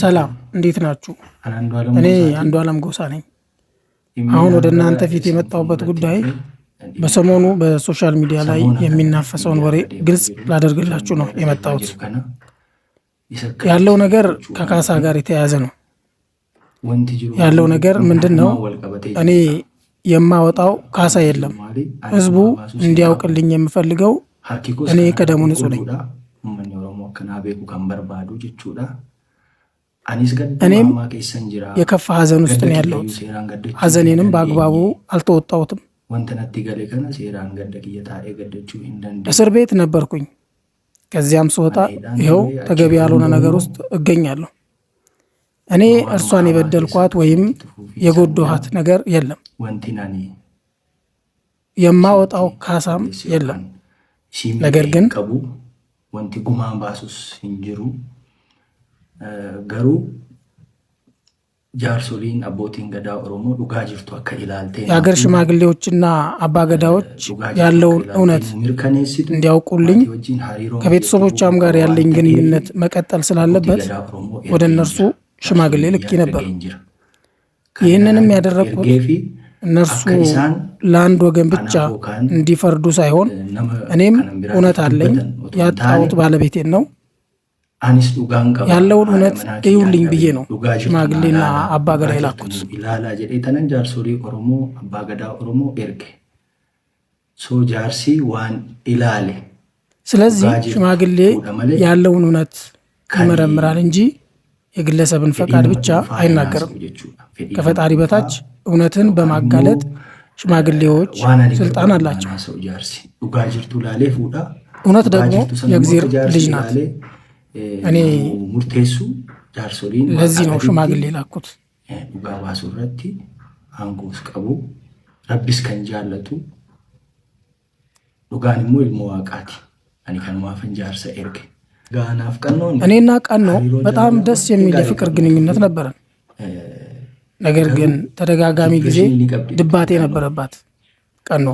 ሰላም እንዴት ናችሁ? እኔ አንዱዓለም ጎሳ ነኝ። አሁን ወደ እናንተ ፊት የመጣሁበት ጉዳይ በሰሞኑ በሶሻል ሚዲያ ላይ የሚናፈሰውን ወሬ ግልጽ ላደርግላችሁ ነው የመጣሁት። ያለው ነገር ከካሳ ጋር የተያያዘ ነው። ያለው ነገር ምንድን ነው? እኔ የማወጣው ካሳ የለም። ህዝቡ እንዲያውቅልኝ የምፈልገው እኔ ከደሙ ንጹህ ነኝ። እኔም የከፋ ሀዘን ውስጥ ነው ያለሁት። ሀዘኔንም በአግባቡ አልተወጣሁትም። እስር ቤት ነበርኩኝ። ከዚያም ስወጣ ይኸው ተገቢ ያልሆነ ነገር ውስጥ እገኛለሁ። እኔ እርሷን የበደልኳት ወይም የጎዳኋት ነገር የለም። የማወጣው ካሳም የለም። ነገር ግን ገሩ ጃርሶሊን አቦቲን ገዳ ኦሮሞ ዱጋ ጅርቱ አከ ኢላልቴ የሀገር ሽማግሌዎችና አባገዳዎች ያለውን እውነት እንዲያውቁልኝ ከቤተሰቦቿም ጋር ያለኝ ግንኙነት መቀጠል ስላለበት ወደ እነርሱ ሽማግሌ ልኬ ነበር። ይህንንም ያደረግኩት እነርሱ ለአንድ ወገን ብቻ እንዲፈርዱ ሳይሆን እኔም እውነት አለኝ፣ ያጣሁት ባለቤቴን ነው፣ ያለውን እውነት እዩልኝ ብዬ ነው ሽማግሌና አባገዳ የላኩት። ስለዚህ ሽማግሌ ያለውን እውነት ይመረምራል እንጂ የግለሰብን ፈቃድ ብቻ አይናገርም። ከፈጣሪ በታች እውነትን በማጋለጥ ሽማግሌዎች ስልጣን አላቸው። እውነት ደግሞ የእግዚአብሔር ልጅ ናት። እኔ ለዚህ ነው ሽማግሌ ላኩት። እኔና ቀኖ በጣም ደስ የሚል የፍቅር ግንኙነት ነበረን። ነገር ግን ተደጋጋሚ ጊዜ ድባቴ ነበረባት። ቀኖ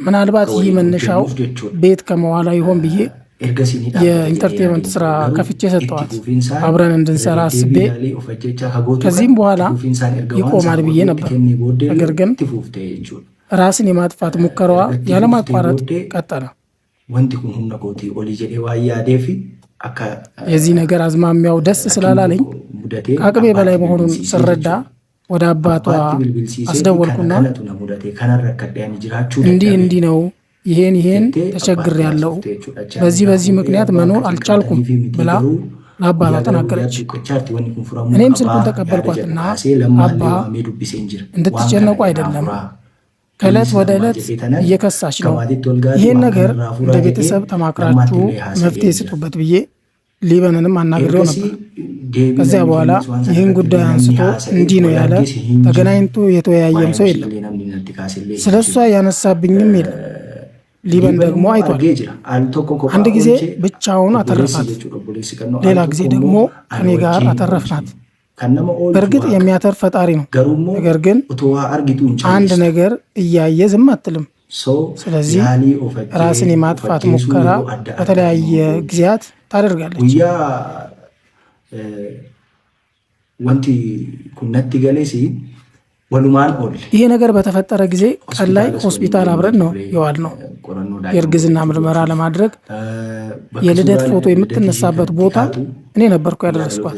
ምናልባት ይህ መነሻው ቤት ከመዋላ ይሆን ብዬ የኢንተርቴንመንት ስራ ከፍቼ ሰጠዋት አብረን እንድንሰራ አስቤ። ከዚህም በኋላ ይቆማል ብዬ ነበር። ነገር ግን ራስን የማጥፋት ሙከራዋ ያለማቋረጥ ቀጠለ። የዚህ ነገር አዝማሚያው ደስ ስላላለኝ ከአቅሜ በላይ መሆኑን ስረዳ ወደ አባቷ አስደወልኩና እንዲህ ነው ይሄን ተቸግሬያለሁ፣ በዚህ ምክንያት መኖር አልቻልኩም ብላ ለአባቷ ተናገረች። እኔም ስልኩን ተቀበልኳትና አባ እንድትጨነቁ አይደለም፣ ከዕለት ወደ ዕለት እየከሳች ነው፣ ይሄን ነገር እንደ ቤተሰብ ተማክራችሁ መፍትሄ ስጡበት ብዬ ሊበንንም አናግሬው ነበር። ከዚያ በኋላ ይህን ጉዳይ አንስቶ እንዲህ ነው ያለ ተገናኝቶ የተወያየም ሰው የለም። ስለ እሷ ያነሳብኝም የለም። ሊበን ደግሞ አይቷል። አንድ ጊዜ ብቻውን አተረፋት፣ ሌላ ጊዜ ደግሞ ከኔ ጋር አተረፍናት። በእርግጥ የሚያተርፍ ፈጣሪ ነው። ነገር ግን አንድ ነገር እያየ ዝም አትልም። ስለዚህ ራስን የማጥፋት ሙከራ በተለያየ ጊዜያት ታደርጋለች። ይሄ ነገር በተፈጠረ ጊዜ ቀን ላይ ሆስፒታል አብረን ነው የዋልነው። የእርግዝና ምርመራ ለማድረግ የልደት ፎቶ የምትነሳበት ቦታ እኔ ነበርኩ ያደረስኳት።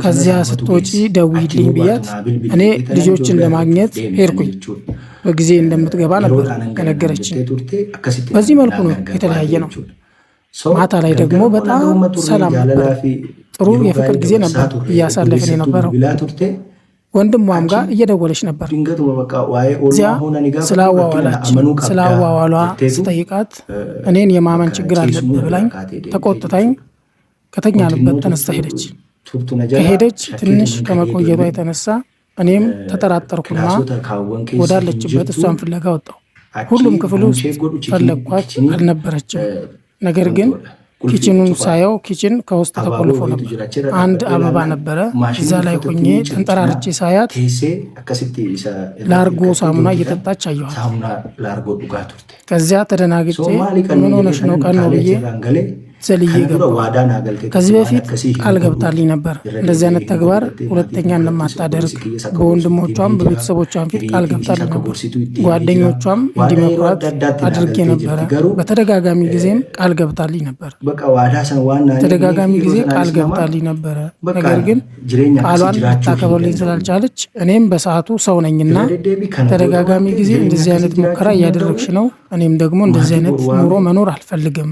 ከዚያ ስትወጪ ደውዪልኝ ብያት እኔ ልጆችን ለማግኘት ሄድኩኝ። በጊዜ እንደምትገባ ነበር የነገረችኝ። በዚህ መልኩ ነው የተለያየ ነው። ማታ ላይ ደግሞ በጣም ሰላም ነበር። ጥሩ የፍቅር ጊዜ ነበር እያሳለፍን የነበረው። ወንድሟም ጋር እየደወለች ነበር። እዚያ ስለ አዋዋሏ ስጠይቃት እኔን የማመን ችግር አለብህ ብላኝ ተቆጥታኝ ከተኛንበት ተነስታ ሄደች። ከሄደች ትንሽ ከመቆየቷ የተነሳ እኔም ተጠራጠርኩና ወዳለችበት እሷን ፍለጋ ወጣሁ። ሁሉም ክፍል ውስጥ ፈለግኳት፣ አልነበረችም። ነገር ግን ኪችኑን ሳየው ኪችን ከውስጥ ተቆልፎ ነበር። አንድ አበባ ነበረ እዛ ላይ ሆኜ ተንጠራርቼ ሳያት ላርጎ ሳሙና እየጠጣች አየኋት። ከዚያ ተደናግጬ ምን ሆነሽ ነው ቀን ነው ብዬ ዘልዬ ገባሁ። ከዚህ በፊት ቃል ገብታልኝ ነበር እንደዚህ አይነት ተግባር ሁለተኛ እንደማታደርግ። በወንድሞቿም በቤተሰቦቿም ፊት ቃል ገብታልኝ ነበር። ጓደኞቿም እንዲመክሯት አድርጌ ነበረ። በተደጋጋሚ ጊዜም ቃል ገብታልኝ ነበር። ተደጋጋሚ ጊዜ ቃል ገብታልኝ ነበረ። ነገር ግን ቃሏን ልታከብርልኝ ስላልቻለች እኔም በሰዓቱ ሰው ነኝና ተደጋጋሚ ጊዜ እንደዚህ አይነት ሙከራ እያደረግሽ ነው፣ እኔም ደግሞ እንደዚህ አይነት ኑሮ መኖር አልፈልግም፣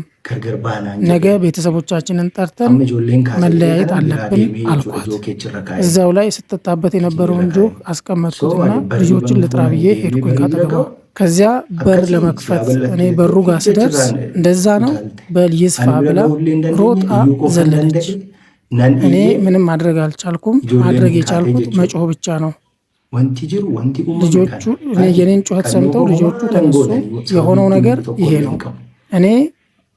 ነገ ቤተሰቦቻችንን ጠርተን መለያየት አለብን አልኳት። እዛው ላይ ስትጠጣበት የነበረውን ጆግ አስቀመጥኩትና ልጆችን ልጥራ ብዬ ሄድኩኝ ካጠገቧ። ከዚያ በር ለመክፈት እኔ በሩ ጋር ስደርስ እንደዛ ነው በል ይስፋ ብላ ሮጣ ዘለለች። እኔ ምንም ማድረግ አልቻልኩም። ማድረግ የቻልኩት መጮህ ብቻ ነው። ልጆቹ የኔን ጩኸት ሰምተው ልጆቹ ተነሱ። የሆነው ነገር ይሄ ነው። እኔ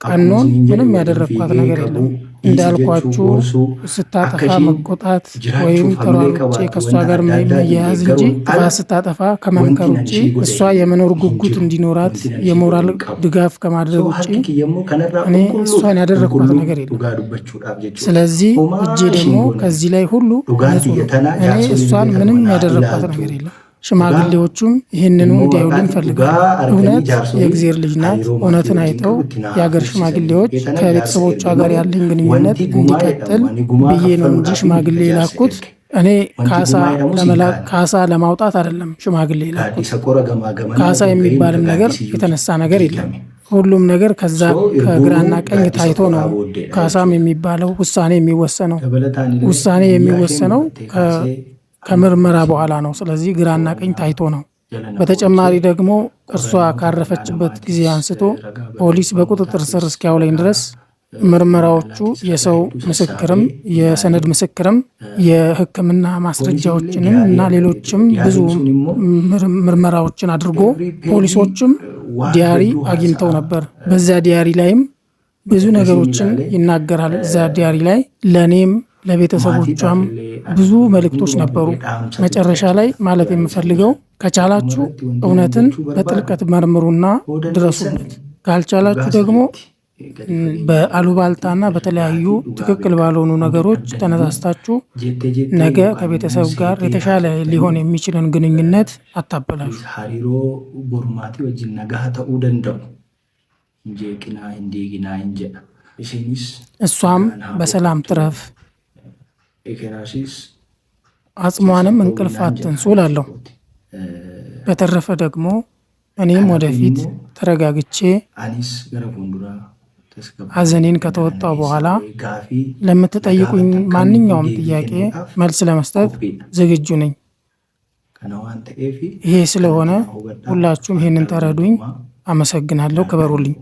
ቀኖን ምንም ያደረግኳት ነገር የለም። እንዳልኳችሁ ስታጠፋ መቆጣት ወይም ተሯሩጬ ከእሷ ጋር መያያዝ እንጂ ጥፋት ስታጠፋ ከመምከር ውጭ እሷ የመኖር ጉጉት እንዲኖራት የሞራል ድጋፍ ከማድረግ ውጭ እኔ እሷን ያደረግኳት ነገር የለም። ስለዚህ እጄ ደግሞ ከዚህ ላይ ሁሉ ንጹህ ነው። እኔ እሷን ምንም ያደረግኳት ነገር የለም። ሽማግሌዎቹም ይህንኑ እንዲያዩልኝ ፈልጋል። እውነት የእግዚአብሔር ልጅ ናት። እውነትን አይተው የአገር ሽማግሌዎች ከቤተሰቦቿ ጋር ያለኝ ግንኙነት እንዲቀጥል ብዬ ነው እንጂ ሽማግሌ ላኩት እኔ ካሳ ለማውጣት አይደለም። ሽማግሌ ላኩት ካሳ የሚባልም ነገር የተነሳ ነገር የለም። ሁሉም ነገር ከዛ ከግራና ቀኝ ታይቶ ነው ካሳም የሚባለው ውሳኔ የሚወሰነው። ውሳኔ የሚወሰነው ከምርመራ በኋላ ነው። ስለዚህ ግራና ቀኝ ታይቶ ነው። በተጨማሪ ደግሞ እርሷ ካረፈችበት ጊዜ አንስቶ ፖሊስ በቁጥጥር ስር እስኪያውለኝ ድረስ ምርመራዎቹ የሰው ምስክርም የሰነድ ምስክርም የሕክምና ማስረጃዎችንም እና ሌሎችም ብዙ ምርመራዎችን አድርጎ ፖሊሶችም ዲያሪ አግኝተው ነበር። በዛ ዲያሪ ላይም ብዙ ነገሮችን ይናገራል። እዛ ዲያሪ ላይ ለእኔም ለቤተሰቦቿም ብዙ መልእክቶች ነበሩ። መጨረሻ ላይ ማለት የምፈልገው ከቻላችሁ እውነትን በጥልቀት መርምሩና ድረሱበት፣ ካልቻላችሁ ደግሞ በአሉባልታና በተለያዩ ትክክል ባልሆኑ ነገሮች ተነሳስታችሁ ነገ ከቤተሰብ ጋር የተሻለ ሊሆን የሚችልን ግንኙነት አታበላሹ። እሷም በሰላም ትረፍ፣ አጽሟንም እንቅልፍ አትንሱ እላለሁ። በተረፈ ደግሞ እኔም ወደፊት ተረጋግቼ ሐዘኔን ከተወጣው በኋላ ለምትጠይቁኝ ማንኛውም ጥያቄ መልስ ለመስጠት ዝግጁ ነኝ። ይሄ ስለሆነ ሁላችሁም ይሄንን ተረዱኝ። አመሰግናለሁ። ክበሩልኝ።